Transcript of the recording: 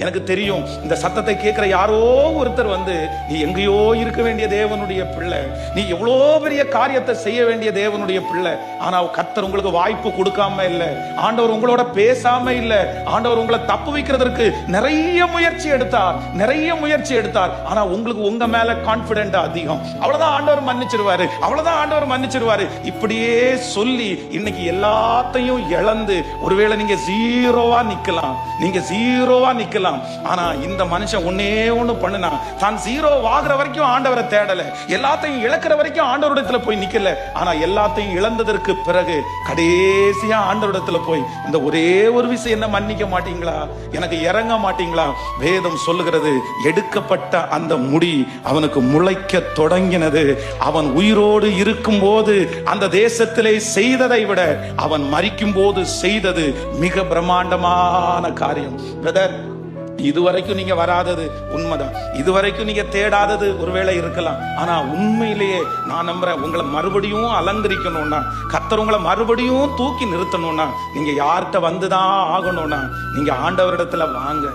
எனக்கு தெரியும் இந்த சத்தத்தை கேட்கிற யாரோ ஒருத்தர் நீ எங்கேயோ இருக்க வேண்டிய தேவனுடைய பிள்ளை, நீ எவ்வளோ பெரிய காரியத்தை செய்ய வேண்டிய தேவனுடைய பிள்ளை. ஆனா கர்த்தர் உங்களுக்கு வாய்ப்பு கொடுக்காம இல்ல, ஆண்டவர் உங்களோட பேசாம இல்ல, ஆண்டவர் உங்களை தப்பு வைக்கிறதுக்கு நிறைய முயற்சி எடுத்தார். ஆனா உங்களுக்கு உங்க மேல கான்பிடென்ட் அதிகம். அவ்வளவுதான் ஆண்டவர் மன்னிச்சிருவாரு. இப்படியே சொல்லி இன்னைக்கு எல்லாத்தையும் இழந்து ஒருவேளை நீங்க ஜீரோவா நிக்கலாம். ஆனா இந்த மனுஷன் ஒன்னே ஒண்ணு பண்ணுனா, தான் ஜீரோ ஆகிற வரைக்கும் ஆண்டவரை தேடல, எல்லாத்தையும் இழக்கிற வரைக்கும் ஆண்டவரிடத்துல போய் நிக்கல. ஆனா எல்லாத்தையும் இழந்ததற்கு பிறகு கடைசியா ஆண்டவரிடத்துல போய் இந்த ஒரே ஒரு விஷயம், என்ன மன்னிக்க மாட்டீங்களா, எனக்கு இறங்க மாட்டீங்களா? வேதம் சொல்லுகிறது, எடுக்கப்பட்ட அந்த முடி அவனுக்கு முளைக்க தொடங்கினது. அவன் உயிரோடு இருக்கும் போது அந்த தேசத்திலே செய்ததை விட அவன் மரிக்கும் போது செய்தது மிக பிரம்மாண்டமான காரியம். பிரதர், இதுவரைக்கும் நீங்க வராதது உண்மைதான், இதுவரைக்கும் நீங்க தேடாதது ஒருவேளை இருக்கலாம். ஆனா உண்மையிலேயே நான் நம்புறேன், உங்களை மறுபடியும் அலங்கரிக்கணும்னா, கர்த்தர் உங்களை மறுபடியும் தூக்கி நிறுத்தணும்னா, நீங்க யார்கிட்ட வந்துதான் ஆகணும்னா, நீங்க ஆண்டவரிடத்துல வாங்க.